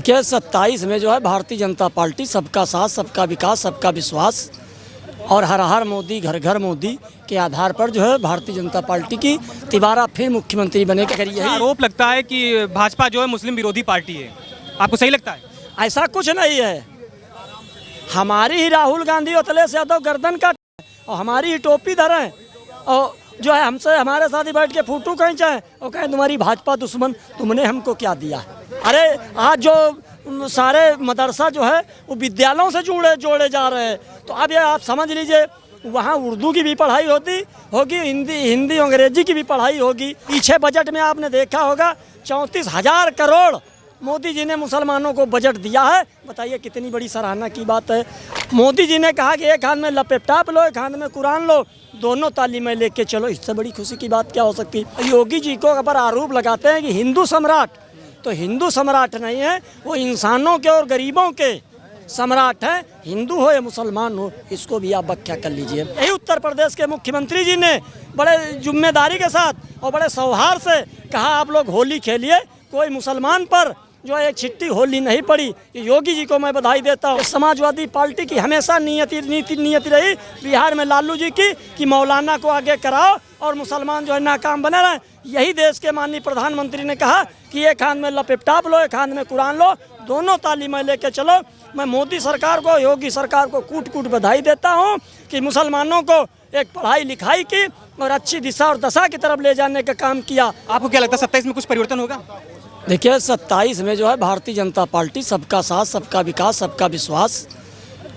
देखिए 27 में जो है भारतीय जनता पार्टी सबका साथ, सबका विकास, सबका विश्वास और हर हर मोदी, घर घर मोदी के आधार पर जो है भारतीय जनता पार्टी की तिबारा फिर मुख्यमंत्री बनेगा। अगर यही आरोप लगता है कि भाजपा जो है मुस्लिम विरोधी पार्टी है, आपको सही लगता है? ऐसा कुछ नहीं है। हमारी ही राहुल गांधी और अखिलेश यादव गर्दन का और हमारी ही टोपी धरे और जो है हमसे हमारे साथ ही बैठ के फोटो खींचाएं और कहें तुम्हारी भाजपा दुश्मन, तुमने हमको क्या दिया। अरे आज जो सारे मदरसा जो है वो विद्यालयों से जोड़े जा रहे हैं, तो अब ये आप समझ लीजिए वहाँ उर्दू की भी पढ़ाई होगी, हिंदी अंग्रेजी की भी पढ़ाई होगी। पीछे बजट में आपने देखा होगा 34,000 करोड़ मोदी जी ने मुसलमानों को बजट दिया है। बताइए कितनी बड़ी सराहना की बात है। मोदी जी ने कहा कि एक हाथ में लैपटॉप लो, एक हाथ में कुरान लो, दोनों तालीमें लेके चलो। इससे बड़ी खुशी की बात क्या हो सकती। योगी जी को अगर आरोप लगाते हैं कि हिंदू सम्राट, तो हिंदू सम्राट नहीं है, वो इंसानों के और गरीबों के सम्राट हैं। हिंदू हो या मुसलमान हो, इसको भी आप व्याख्या कर लीजिए। यही उत्तर प्रदेश के मुख्यमंत्री जी ने बड़े जिम्मेदारी के साथ और बड़े सौहार्द से कहा आप लोग होली खेलिए, कोई मुसलमान पर जो एक छिट्टी होली नहीं पड़ी। योगी जी को मैं बधाई देता हूँ। समाजवादी पार्टी की हमेशा नीति रही बिहार में लालू जी की कि मौलाना को आगे कराओ और मुसलमान जो है नाकाम बने रहे। यही देश के माननीय प्रधानमंत्री ने कहा कि एक हाथ में लैपटॉप लो, एक हाथ में कुरान लो, दोनों तालीमें लेके चलो। मैं मोदी सरकार को, योगी सरकार को कूट बधाई देता हूँ कि मुसलमानों को एक पढ़ाई लिखाई की और अच्छी दिशा और दशा की तरफ ले जाने का काम किया। आपको क्या लगता है 27 में कुछ परिवर्तन होगा? देखिए 27 में जो है भारतीय जनता पार्टी सबका साथ, सबका विकास, सबका विश्वास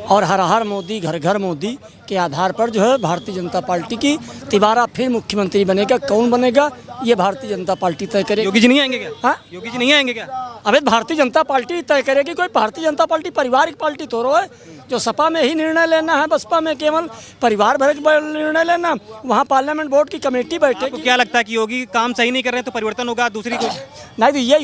और हर हर मोदी, घर घर मोदी के आधार पर जो है भारतीय जनता पार्टी की तिबारा फिर मुख्यमंत्री बनेगा। कौन बनेगा ये भारतीय जनता पार्टी तय करेगी। योगी जी नहीं आएंगे क्या? हाँ, योगी जी नहीं आएंगे क्या? अबे भारतीय जनता पार्टी तय करेगी। कोई भारतीय जनता पार्टी पारिवारिक पार्टी थोड़ो है जो सपा में ही निर्णय लेना है, बसपा में केवल परिवार भर के निर्णय लेना। वहाँ पार्लियामेंट बोर्ड की कमेटी बैठेगी। क्या लगता है कि योगी काम सही नहीं कर रहे हैं तो परिवर्तन होगा? दूसरी कोई नहीं, तो ये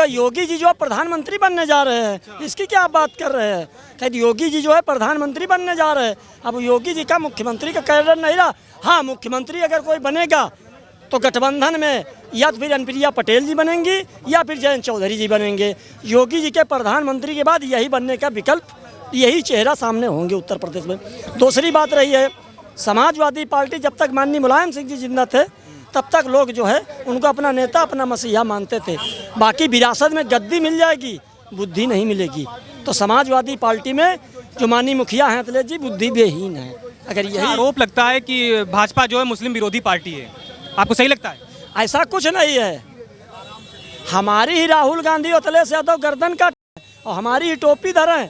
योगी जी जो प्रधानमंत्री बनने जा रहे हैं, इसकी क्या आप बात कर रहे हैं। कहते योगी जी जो है प्रधानमंत्री बनने जा रहे हैं। अब योगी जी का मुख्यमंत्री का कैडर नहीं रहा। हाँ, मुख्यमंत्री अगर कोई बनेगा तो गठबंधन में या तो फिर अनुप्रिया पटेल जी बनेंगी या फिर जयंत चौधरी जी बनेंगे। योगी जी के प्रधानमंत्री के बाद यही बनने का विकल्प, यही चेहरा सामने होंगे उत्तर प्रदेश में। दूसरी बात रही है, समाजवादी पार्टी जब तक माननीय मुलायम सिंह जी जिंदा थे तब तक लोग जो है उनको अपना नेता, अपना मसीहा मानते थे। बाकी विरासत में गद्दी मिल जाएगी, बुद्धि नहीं मिलेगी। तो समाजवादी पार्टी में जो माननीय मुखिया हैं अखिलेश जी, बुद्धि बेहीन है। अगर यही आरोप लगता है कि भाजपा जो है मुस्लिम विरोधी पार्टी है, आपको सही लगता है? ऐसा कुछ नहीं है। हमारी ही राहुल गांधी और अखिलेश यादव गर्दन का और हमारी ही टोपी धरे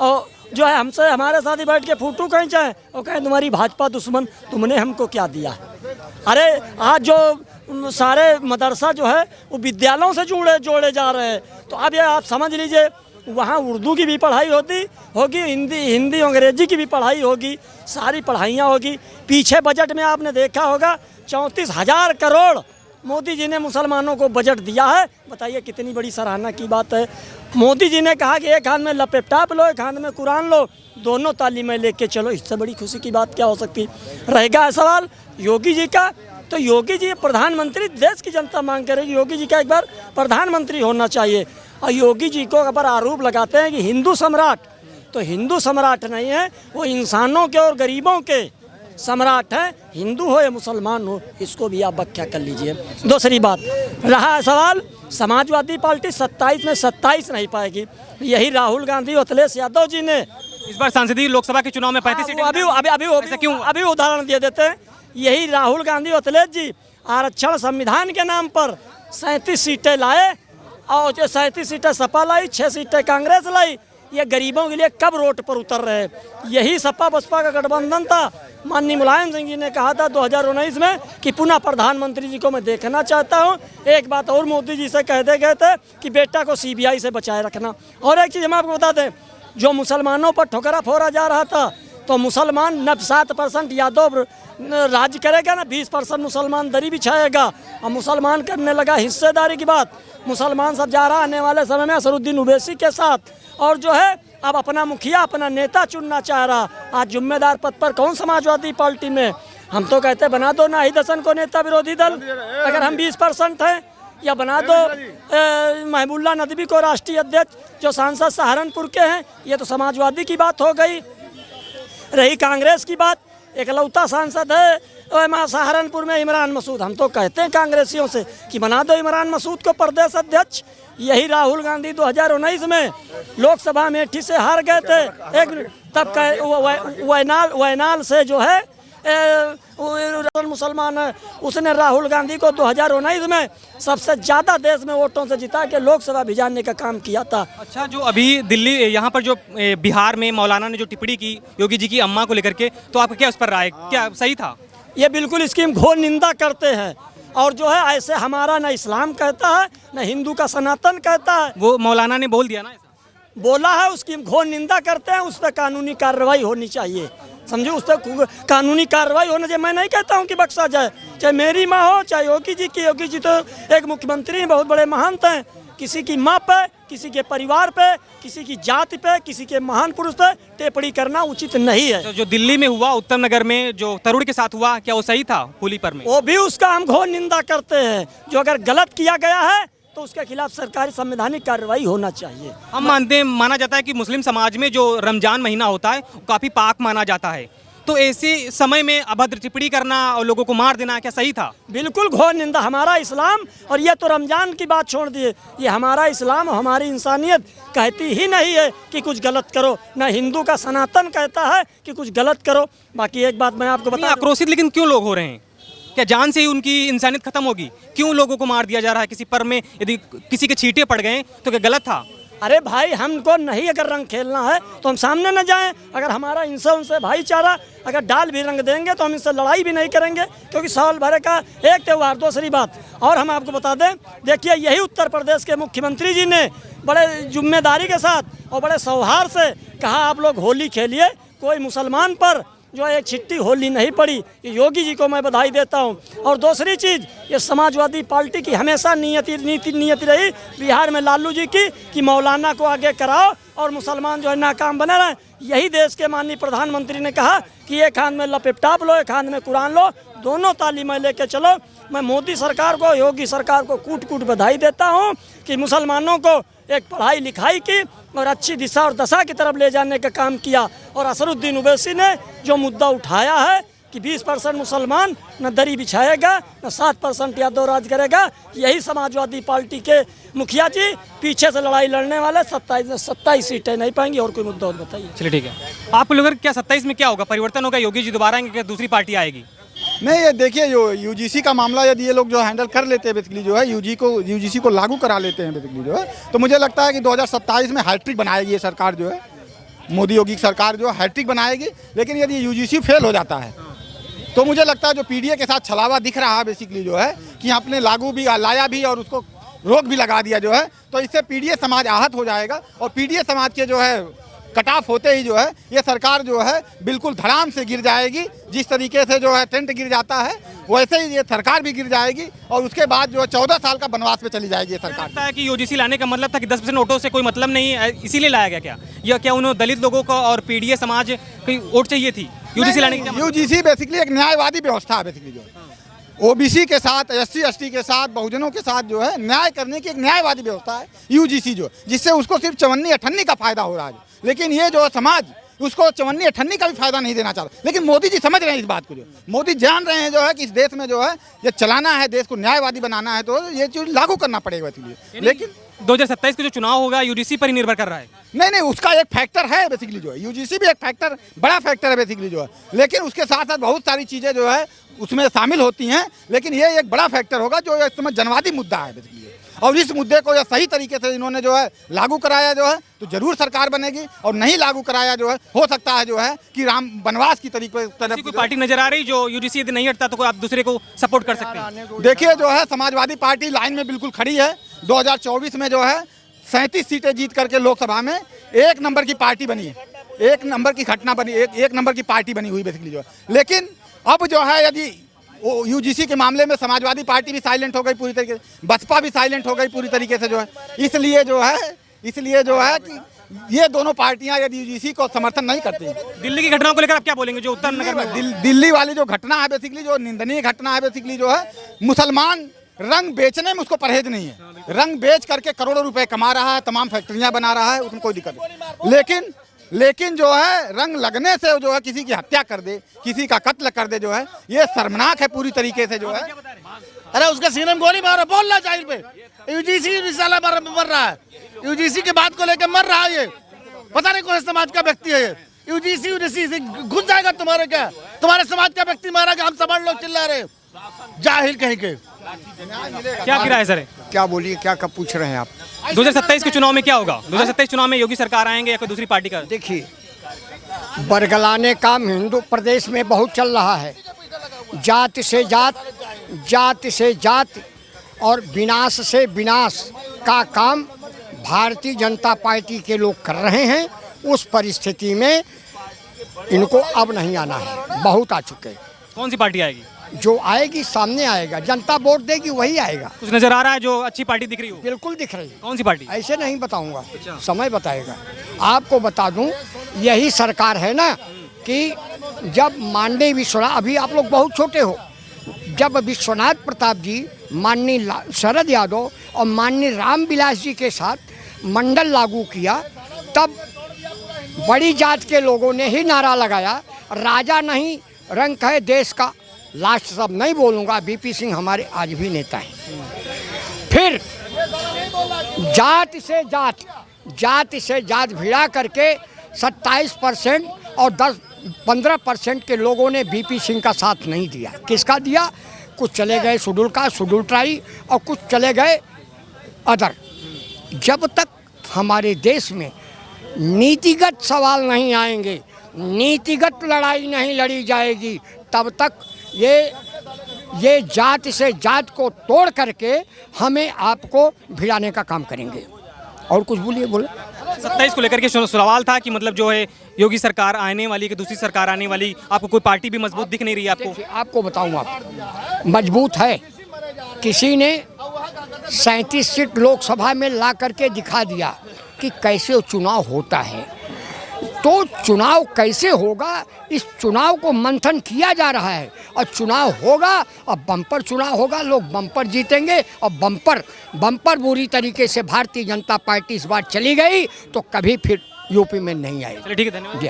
और जो है हमसे हमारे साथ ही बैठ के फोटो खींचाएं और कहें तुम्हारी भाजपा दुश्मन, तुमने हमको क्या दिया। अरे आज जो सारे मदरसा जो है वो विद्यालयों से जोड़े जा रहे हैं, तो अब ये आप समझ लीजिए वहाँ उर्दू की भी पढ़ाई होगी, हिंदी अंग्रेजी की भी पढ़ाई होगी, सारी पढ़ाइयाँ होगी। पीछे बजट में आपने देखा होगा 34,000 करोड़ मोदी जी ने मुसलमानों को बजट दिया है। बताइए कितनी बड़ी सराहना की बात है। मोदी जी ने कहा कि एक हाथ में लैपटॉप लो, एक हाथ में कुरान लो, दोनों तालीमें लेके चलो। इससे बड़ी खुशी की बात क्या हो सकती। रहेगा सवाल योगी जी का, तो योगी जी प्रधानमंत्री, देश की जनता मांग करेगी योगी जी का एक बार प्रधानमंत्री होना चाहिए। और योगी जी को अगर आरोप लगाते हैं कि हिंदू सम्राट, तो हिंदू सम्राट नहीं है, वो इंसानों के और गरीबों के सम्राट हैं। हिंदू हो या मुसलमान हो, इसको भी आप व्याख्या कर लीजिए। दूसरी बात रहा सवाल, समाजवादी पार्टी 27 में 27 नहीं पाएगी। यही राहुल गांधी और अखिलेश यादव जी ने इस बार संसदीय लोकसभा के चुनाव में 35 सीटें अभी उदाहरण दे देते हैं। यही राहुल गांधी और अखिलेश जी आरक्षण संविधान के नाम पर 37 सीटें लाए और 37 सीटें सपा लाई, 6 सीटें कांग्रेस लाई। ये गरीबों के लिए कब रोड पर उतर रहे हैं। यही सपा बसपा का गठबंधन था। माननीय मुलायम सिंह जी ने कहा था 2019 में कि पुनः प्रधानमंत्री जी को मैं देखना चाहता हूं। एक बात और मोदी जी से कहते गए थे कि बेटा को सीबीआई से बचाए रखना। और एक चीज़ हम आपको बता दें, जो मुसलमानों पर ठोकरा फोड़ा जा रहा था, तो मुसलमान 7% यादव राज करेगा ना, 20% मुसलमान दरी बिछाएगा। और मुसलमान करने लगा हिस्सेदारी की बात। मुसलमान सब जा रहा आने वाले समय में असरुद्दीन ओवैसी के साथ, और जो है अब अपना मुखिया, अपना नेता चुनना चाह रहा। आज जिम्मेदार पद पर कौन समाजवादी पार्टी में। हम तो कहते बना दो ना ही दसन को नेता विरोधी दल। अगर हम 20% हैं या बना दो महबूबुल्लाह नदवी को राष्ट्रीय अध्यक्ष जो सांसद सहारनपुर के हैं। ये तो समाजवादी की बात हो गई। रही कांग्रेस की बात, एकलौता सांसद है सहारनपुर में इमरान मसूद। हम तो कहते हैं कांग्रेसियों से कि बना दो इमरान मसूद को प्रदेश अध्यक्ष। यही राहुल गांधी 2019 में लोकसभा में अमेठी से हार गए थे। एक मिनट, तब वयनाल से जो है मुसलमान है, उसने राहुल गांधी को 2019 में सबसे ज़्यादा देश में वोटों से जिता के लोकसभा भिजाने का काम किया था। अच्छा, जो अभी दिल्ली यहाँ पर जो बिहार में मौलाना ने जो टिप्पणी की योगी जी की अम्मा को लेकर के, तो आपका क्या उस पर राय, क्या सही था? ये बिल्कुल इसकी हम घोर निंदा करते हैं। और जो है ऐसे हमारा न इस्लाम कहता है न हिंदू का सनातन कहता है। वो मौलाना ने बोल दिया ना, ऐसा बोला है, उसकी हम घोर निंदा करते हैं। उस पर कानूनी कार्रवाई होनी चाहिए, समझे, उस पर कानूनी कार्रवाई होना चाहिए। मैं नहीं कहता हूँ कि बख्शा जाए, चाहे मेरी माँ हो चाहे योगी जी की। योगी जी तो एक मुख्यमंत्री हैं, बहुत बड़े महंत हैं। किसी की माँ पे, किसी के परिवार पे, किसी की जाति पे, किसी के महान पुरुष पे टिप्पणी करना उचित नहीं है। तो जो दिल्ली में हुआ, उत्तम नगर में जो तरुण के साथ हुआ, क्या वो सही था होली पर में? वो भी उसका हम घोर निंदा करते हैं। जो अगर गलत किया गया है तो उसके खिलाफ सरकारी संवैधानिक कार्रवाई होना चाहिए। हम मानते हैं, माना जाता है कि मुस्लिम समाज में जो रमजान महीना होता है वो काफ़ी पाक माना जाता है, तो ऐसे समय में अभद्र टिप्पणी करना और लोगों को मार देना क्या सही था? बिल्कुल घोर निंदा। हमारा इस्लाम, और ये तो रमजान की बात छोड़ दिए, ये हमारा इस्लाम और हमारी इंसानियत कहती ही नहीं है कि कुछ गलत करो। न हिंदू का सनातन कहता है कि कुछ गलत करो। बाकी एक बात मैं आपको बता, आक्रोशित लेकिन क्यों लोग हो रहे हैं? क्या जान से ही उनकी इंसानियत खत्म होगी? क्यों लोगों को मार दिया जा रहा है? किसी पर में यदि किसी के छींटे पड़ गए तो क्या गलत था? अरे भाई, हमको नहीं अगर रंग खेलना है तो हम सामने न जाएं। अगर हमारा इनसे उनसे भाईचारा अगर डाल भी रंग देंगे तो हम इनसे लड़ाई भी नहीं करेंगे, क्योंकि साल भर का एक त्यौहार। दूसरी बात और हम आपको बता दें, देखिए यही उत्तर प्रदेश के मुख्यमंत्री जी ने बड़े जिम्मेदारी के साथ और बड़े सौहार्द से कहा आप लोग होली खेलिए, कोई मुसलमान पर जो एक छिट्टी होली नहीं पड़ी। योगी जी को मैं बधाई देता हूं। और दूसरी चीज़, ये समाजवादी पार्टी की हमेशा नीति रही बिहार में लालू जी की कि मौलाना को आगे कराओ और मुसलमान जो है नाकाम बने रहें। यही देश के माननीय प्रधानमंत्री ने कहा कि एक हाथ में लैपटॉप लो, एक हाथ में कुरान लो, दोनों तालीम लेके चलो। मैं मोदी सरकार को, योगी सरकार को कूट कूट बधाई देता हूँ कि मुसलमानों को एक पढ़ाई लिखाई की और अच्छी दिशा और दशा की तरफ ले जाने का काम किया। और असरुद्दीन ओवैसी ने जो मुद्दा उठाया है कि 20% मुसलमान न दरी बिछाएगा न 7% यादव राज करेगा, यही समाजवादी पार्टी के मुखिया जी पीछे से लड़ाई लड़ने वाले 27 सीटें नहीं पाएंगी। और कोई मुद्दा और बताइए। चलिए ठीक है, आपको लग क्या 27 में क्या होगा, परिवर्तन होगा, योगी जी दोबारा आएंगे, क्या दूसरी पार्टी आएगी? नहीं, ये देखिए जो यूजीसी का मामला यदि ये लोग जो हैंडल कर लेते हैं बेसिकली जो है यूजीसी को लागू करा लेते हैं बेसिकली जो है, तो मुझे लगता है कि 2027 में हैट्रिक बनाएगी ये सरकार जो है, मोदी योगी की सरकार जो है हैट्रिक बनाएगी। लेकिन यदि यूजीसी फेल हो जाता है तो मुझे लगता है जो पीडीए के साथ छलावा दिख रहा है बेसिकली जो है कि आपने लागू भी लाया भी और उसको रोक भी लगा दिया जो है, तो इससे पीडीए समाज आहत हो जाएगा। और पीडीए समाज के जो है कट ऑफ होते ही जो है ये सरकार जो है बिल्कुल धड़ाम से गिर जाएगी। जिस तरीके से जो है टेंट गिर जाता है वैसे ही ये सरकार भी गिर जाएगी और उसके बाद जो है 14 साल का वनवास पे चली जाएगी ये सरकार। लगता है कि यूजीसी लाने का मतलब था कि 10% वोटों से कोई मतलब नहीं है, इसीलिए लाया गया क्या? या क्या उन्होंने दलित लोगों को और पीडीए समाज की वोट चाहिए थी यूजीसी लाने की? यूजीसी बेसिकली एक न्यायवादी व्यवस्था है बेसिकली जो है, ओबीसी के साथ, एससी एसटी के साथ, बहुजनों के साथ जो है न्याय करने की एक न्यायवादी व्यवस्था है यूजीसी जो, जिससे उसको सिर्फ चवन्नी अठन्नी का फायदा हो रहा है। लेकिन ये जो समाज उसको चवन्नी अठन्नी का भी फायदा नहीं देना चाहता। लेकिन मोदी जी समझ रहे हैं इस बात को, जो मोदी जान रहे हैं जो है कि इस देश में जो है ये चलाना है, देश को न्यायवादी बनाना है, तो ये चीज लागू करना पड़ेगा इसलिए। लेकिन 2027 का जो चुनाव होगा यूजीसी पर ही निर्भर कर रहा है। नहीं, उसका एक फैक्टर है बेसिकली जो है, यूजीसी भी एक फैक्टर, बड़ा फैक्टर है बेसिकली जो है, लेकिन उसके साथ साथ बहुत सारी चीज़ें जो है उसमें शामिल होती हैं। लेकिन ये एक बड़ा फैक्टर होगा जो इस समय जनवादी मुद्दा है बेसिकली, और इस मुद्दे को सही तरीके से इन्होंने जो है लागू कराया जो है तो जरूर सरकार बनेगी, और नहीं लागू कराया जो है हो सकता है जो है कि राम वनवास की तरीके तरफ कोई पार्टी नजर आ रही जो यूजीसी यदि नहीं हटता तो कोई आप दूसरे को सपोर्ट कर सकते हैं? देखिए जो है समाजवादी पार्टी लाइन में बिल्कुल खड़ी है। 2024 में जो है 37 सीटें जीत करके लोकसभा में एक नंबर की पार्टी बनी है, एक नंबर की घटना बनी, एक नंबर की पार्टी बनी हुई बेसिकली जो है। लेकिन अब जो है यदि यूजीसी के मामले में समाजवादी पार्टी भी साइलेंट हो गई पूरी तरीके से, बसपा भी साइलेंट हो गई पूरी तरीके से जो है, इसलिए जो है कि ये दोनों पार्टियां यदि यूजीसी को समर्थन नहीं करती। दिल्ली की घटनाओं को लेकर आप क्या बोलेंगे जो उत्तर नगर में दिल्ली वाली जो घटना है बेसिकली, जो निंदनीय घटना है बेसिकली जो है, मुसलमान रंग बेचने में उसको परहेज नहीं है। रंग बेच करके करोड़ों रुपए कमा रहा है, तमाम फैक्ट्रियां बना रहा है, उसमें कोई दिक्कत नहीं। लेकिन जो है रंग लगने से जो है किसी की हत्या कर दे, किसी का कत्ल कर दे, जो है ये शर्मनाक है पूरी तरीके से। जो है अरे उसके सीने में गोली मारो, बोल रहा जाहिर पे यूजीसी रिसाला मर रहा है, यूजीसी की बात को लेकर मर रहा है ये, पता नहीं कौन समाज का व्यक्ति है ये। यूजीसी से घुस जाएगा तुम्हारे, क्या तुम्हारे समाज का व्यक्ति मारा कि हम सब लोग चिल्ला रहे, जाहिल कहीं के। क्या गिरा है सर? क्या बोलिए, क्या कब पूछ रहे हैं आप? 2027 के चुनाव में क्या होगा? 2027 चुनाव में योगी सरकार आएंगे या कोई दूसरी पार्टी का? देखिए, बरगलाने काम हिंदू प्रदेश में बहुत चल रहा है। जात से जात, जात से जात और विनाश से विनाश का काम भारतीय जनता पार्टी के लोग कर रहे हैं। उस परिस्थिति में इनको अब नहीं आना है, बहुत आ चुके। कौन सी पार्टी आएगी? जो आएगी सामने आएगा, जनता वोट देगी वही आएगा। कुछ नजर आ रहा है जो अच्छी पार्टी दिख रही हो? बिल्कुल दिख रही है। कौन सी पार्टी? ऐसे नहीं बताऊंगा, समय बताएगा। आपको बता दूं, यही सरकार है ना कि जब माननीय विश्वनाथ, अभी आप लोग बहुत छोटे हो, जब विश्वनाथ प्रताप जी, माननीय शरद यादव और माननीय रामविलास जी के साथ मंडल लागू किया, तब बड़ी जात के लोगों ने ही नारा लगाया, राजा नहीं रंक है देश का। लास्ट सब नहीं बोलूँगा, बीपी सिंह हमारे आज भी नेता हैं। फिर जात से जात, जात से जात भिड़ा करके 27% और 10-15% के लोगों ने बीपी सिंह का साथ नहीं दिया। किसका दिया? कुछ चले गए शेड्यूल का, शेड्यूल ट्राई, और कुछ चले गए अदर। जब तक हमारे देश में नीतिगत सवाल नहीं आएंगे, नीतिगत लड़ाई नहीं लड़ी जाएगी, तब तक ये जात से जात को तोड़ करके हमें आपको भिड़ाने का काम करेंगे। और कुछ बोलिए, बोले। 27 को लेकर के सवाल था कि मतलब जो है योगी सरकार आने वाली कि दूसरी सरकार आने वाली, आपको कोई पार्टी भी मजबूत दिख नहीं रही है आपको? आपको बताऊं, आप मजबूत है। किसी ने 37 सीट लोकसभा में ला करके दिखा दिया कि कैसे चुनाव होता है। तो चुनाव कैसे होगा, इस चुनाव को मंथन किया जा रहा है, और चुनाव होगा और बम्पर चुनाव होगा, लोग बम्पर जीतेंगे। और बम्पर बुरी तरीके से भारतीय जनता पार्टी इस बार चली गई तो कभी फिर यूपी में नहीं आएगी। चलिए ठीक है, धन्यवाद। जी।